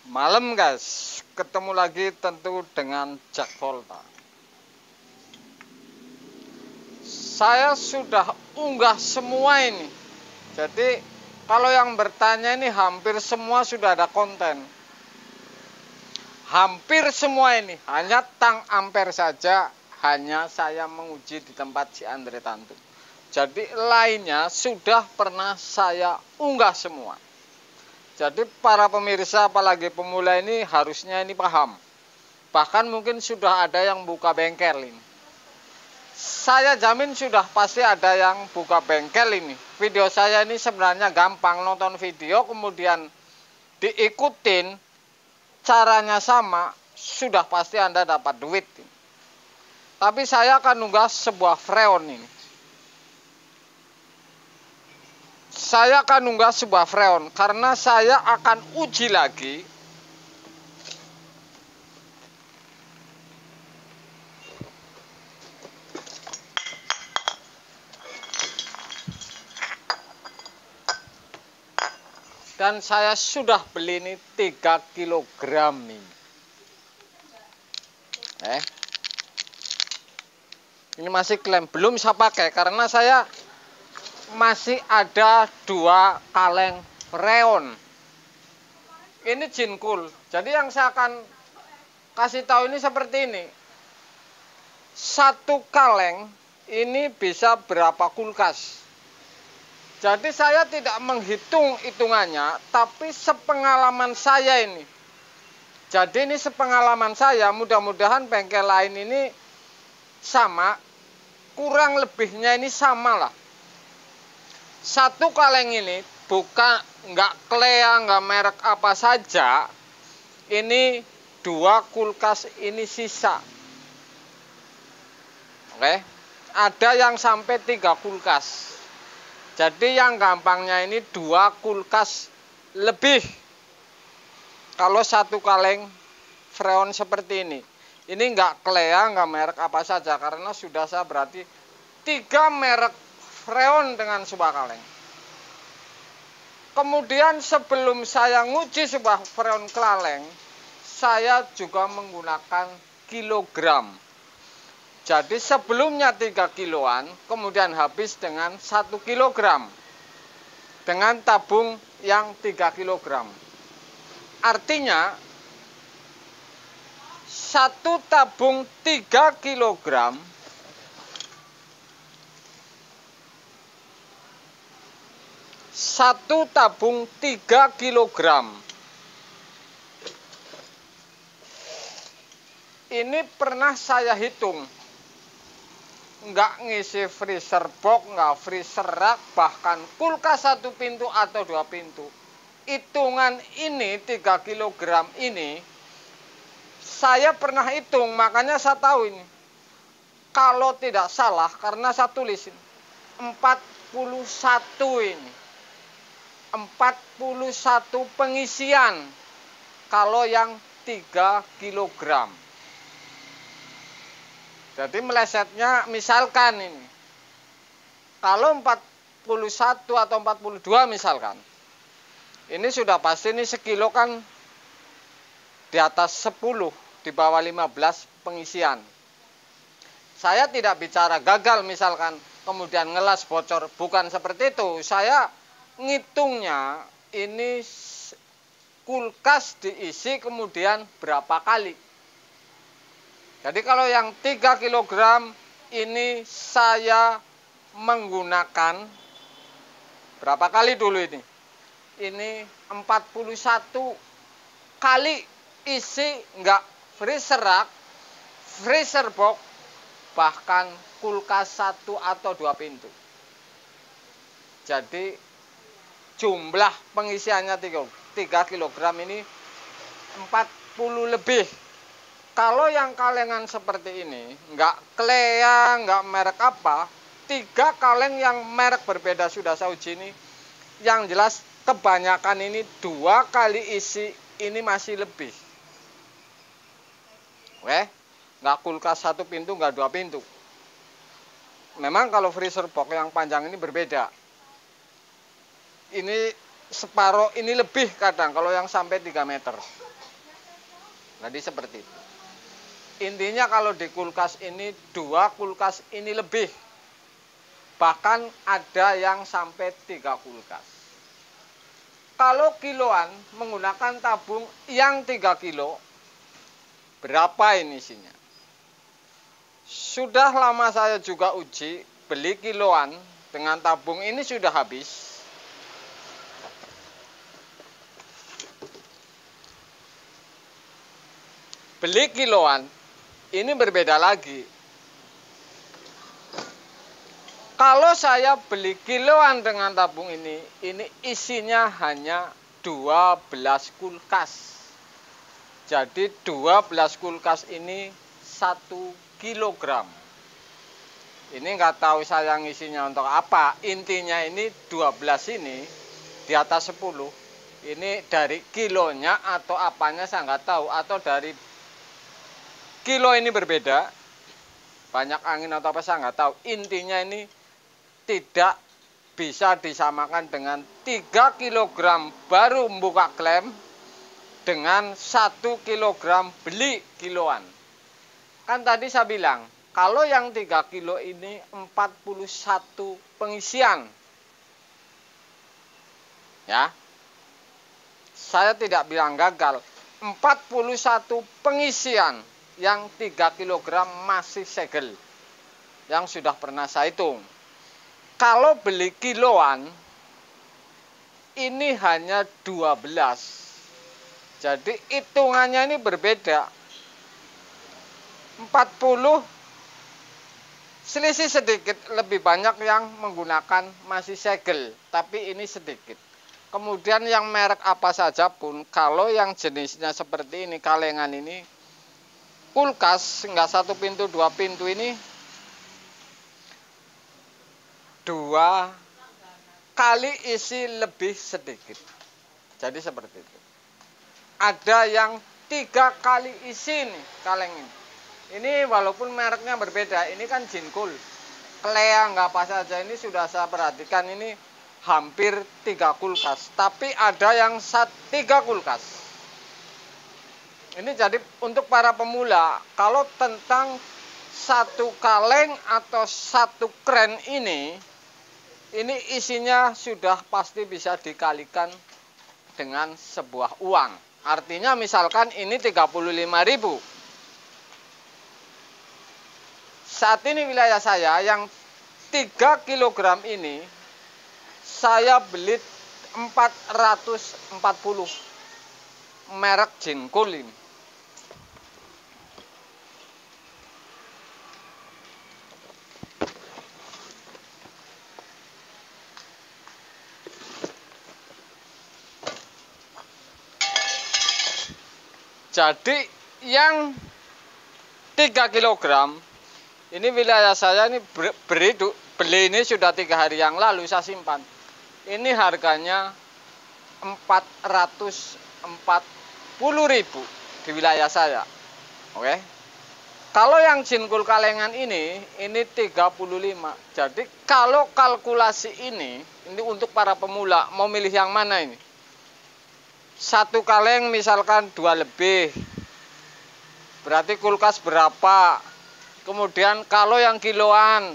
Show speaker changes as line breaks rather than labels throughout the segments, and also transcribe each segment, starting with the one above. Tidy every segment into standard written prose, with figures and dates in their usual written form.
Malam guys, ketemu lagi tentu dengan Jack Volta. Saya sudah unggah semua ini. Jadi kalau yang bertanya ini hampir semua sudah ada konten. Hampir semua ini hanya tang ampere saja, hanya saya menguji di tempat si Andre Tantu. Jadi lainnya sudah pernah saya unggah semua. Jadi para pemirsa apalagi pemula ini harusnya ini paham. Bahkan mungkin sudah ada yang buka bengkel ini. Saya jamin sudah pasti ada yang buka bengkel ini. Video saya ini sebenarnya gampang, nonton video kemudian diikutin caranya sama, sudah pasti Anda dapat duit. Tapi saya akan unggah sebuah freon ini. Saya akan unggah sebuah freon karena saya akan uji lagi dan saya sudah beli ini 3 kg ini. Ini masih klaim, belum saya pakai karena saya masih ada 2 kaleng freon. Ini jinkul. Jadi yang saya akan kasih tahu ini seperti ini. 1 kaleng ini bisa berapa kulkas. Jadi saya tidak menghitung hitungannya, tapi sepengalaman saya ini. Jadi ini sepengalaman saya, mudah-mudahan bengkel lain ini sama, kurang lebihnya ini sama lah. 1 kaleng ini bukan nggak Klea, nggak merek apa saja. Ini 2 kulkas ini sisa. Oke, ada yang sampai 3 kulkas. Jadi yang gampangnya ini 2 kulkas lebih. Kalau 1 kaleng freon seperti ini. Ini nggak Klea, nggak merek apa saja. Karena sudah saya berarti 3 merek freon dengan sebuah kaleng. Kemudian sebelum saya nguji sebuah freon kaleng, saya juga menggunakan kilogram. Jadi sebelumnya 3 kiloan, kemudian habis dengan 1 kilogram. Dengan tabung yang 3 kilogram. Artinya, 1 tabung 3 kilogram, satu tabung 3 kilogram. Ini pernah saya hitung. Nggak ngisi freezer box, nggak freezer rak, bahkan kulkas 1 pintu atau 2 pintu. Hitungan ini 3 kilogram ini saya pernah hitung, makanya saya tahu ini. Kalau tidak salah, karena saya tulisin 41 ini. 41 pengisian kalau yang 3 kilogram. Jadi melesetnya misalkan ini. Kalau 41 atau 42 misalkan. Ini sudah pasti ini sekilo kan di atas 10, di bawah 15 pengisian. Saya tidak bicara gagal misalkan kemudian ngelas bocor, bukan seperti itu. Saya ngitungnya ini kulkas diisi kemudian berapa kali. Jadi kalau yang 3 kilogram ini saya menggunakan berapa kali dulu ini? Ini 41 kali isi, nggak freezer rak, freezer box, bahkan kulkas 1 atau 2 pintu. Jadi jumlah pengisiannya 3 kilogram ini 40 lebih. Kalau yang kalengan seperti ini, nggak Klea, nggak merek apa, 3 kaleng yang merek berbeda sudah saya uji ini. Yang jelas kebanyakan ini 2 kali isi ini masih lebih. Oke, nggak kulkas 1 pintu, nggak 2 pintu. Memang kalau freezer box yang panjang ini berbeda. Ini separuh, ini lebih kadang kalau yang sampai 3 meter. Jadi seperti itu. Intinya kalau di kulkas ini 2 kulkas ini lebih. Bahkan ada yang sampai 3 kulkas. Kalau kiloan menggunakan tabung yang 3 kilo, berapa ini isinya? Sudah lama saya juga uji, beli kiloan dengan tabung ini sudah habis. Beli kiloan, ini berbeda lagi. Kalau saya beli kiloan dengan tabung ini isinya hanya 12 kulkas. Jadi 12 kulkas ini 1 kilogram. Ini nggak tahu saya ngisinya untuk apa. Intinya ini 12 ini di atas 10. Ini dari kilonya atau apanya saya nggak tahu. Atau dari kilo ini berbeda. Banyak angin atau apa saya nggak tahu. Intinya ini tidak bisa disamakan dengan 3 kg baru membuka klem dengan 1 kg beli kiloan. Kan tadi saya bilang, kalau yang 3 kilo ini 41 pengisian. Ya. Saya tidak bilang gagal. 41 pengisian yang 3 kg masih segel. Yang sudah pernah saya hitung. Kalau beli kiloan, ini hanya 12. Jadi hitungannya ini berbeda. 40, selisih sedikit, lebih banyak yang menggunakan masih segel. Tapi ini sedikit. Kemudian yang merek apa saja pun, kalau yang jenisnya seperti ini, kalengan ini, kulkas, enggak 1 pintu, 2 pintu ini, 2 kali isi lebih sedikit. Jadi seperti itu. Ada yang 3 kali isi nih kaleng ini. Ini walaupun mereknya berbeda, ini kan Jinkul. Klea nggak apa saja ini sudah saya perhatikan ini hampir 3 kulkas. Tapi ada yang 3 kulkas. Ini jadi untuk para pemula, kalau tentang 1 kaleng atau 1 kren ini isinya sudah pasti bisa dikalikan dengan sebuah uang. Artinya misalkan ini 35.000. Saat ini wilayah saya yang 3 kg ini saya beli 440 merek Jinkul ini. Jadi yang 3 kg ini wilayah saya ini beli ini sudah 3 hari yang lalu saya simpan. Ini harganya 440.000 di wilayah saya. Oke. Kalau yang Jinkul kalengan ini 35. Jadi kalau kalkulasi ini untuk para pemula mau milih yang mana ini? 1 kaleng misalkan 2 lebih. Berarti kulkas berapa? Kemudian kalau yang kiloan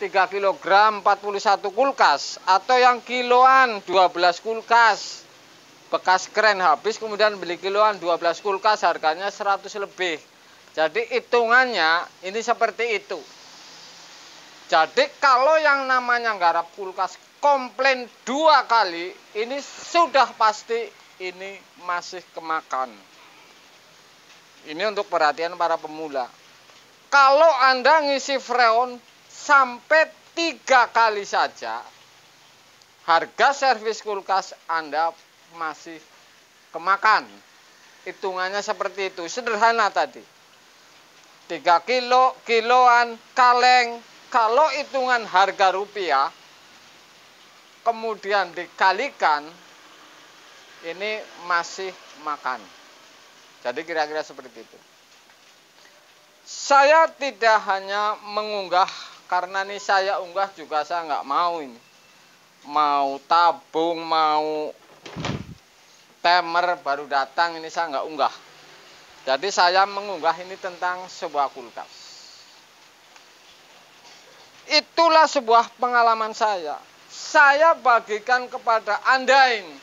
3 kg 41 kulkas atau yang kiloan 12 kulkas bekas keren habis kemudian beli kiloan 12 kulkas harganya 100 lebih. Jadi hitungannya ini seperti itu. Jadi kalau yang namanya garap kulkas komplain 2 kali ini sudah pasti ini masih kemakan. Ini untuk perhatian para pemula. Kalau Anda ngisi freon sampai 3 kali saja, harga servis kulkas Anda masih kemakan. Hitungannya seperti itu, sederhana tadi. 3 kilo, kiloan, kaleng, kalau hitungan harga rupiah, kemudian dikalikan, ini masih makan. Jadi kira-kira seperti itu. Saya tidak hanya mengunggah, karena ini saya unggah juga saya nggak mau ini. Mau tabung, mau timer baru datang, ini saya nggak unggah. Jadi saya mengunggah ini tentang sebuah kulkas. Itulah sebuah pengalaman saya. Saya bagikan kepada Anda ini.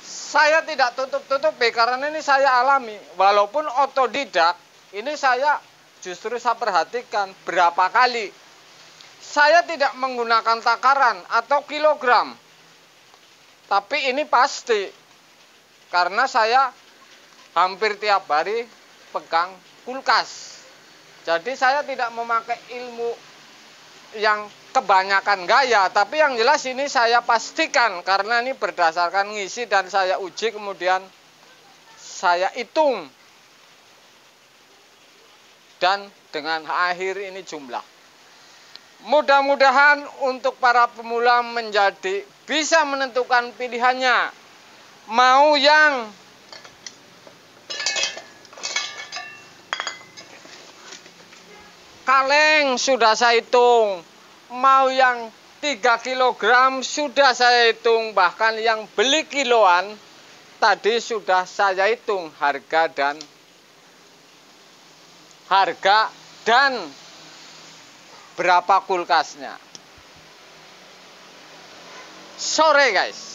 Saya tidak tutup-tutupi karena ini saya alami. Walaupun otodidak, ini saya justru saya perhatikan berapa kali. Saya tidak menggunakan takaran atau kilogram. Tapi ini pasti. Karena saya hampir tiap hari pegang kulkas. Jadi saya tidak memakai ilmu yang kebanyakan gaya, tapi yang jelas ini saya pastikan karena ini berdasarkan ngisi dan saya uji kemudian saya hitung. Dan dengan akhir ini jumlah. Mudah-mudahan untuk para pemula menjadi bisa menentukan pilihannya. Mau yang kaleng sudah saya hitung, mau yang 3 kg sudah saya hitung, bahkan yang beli kiloan tadi sudah saya hitung harga dan berapa kulkasnya. Sore guys.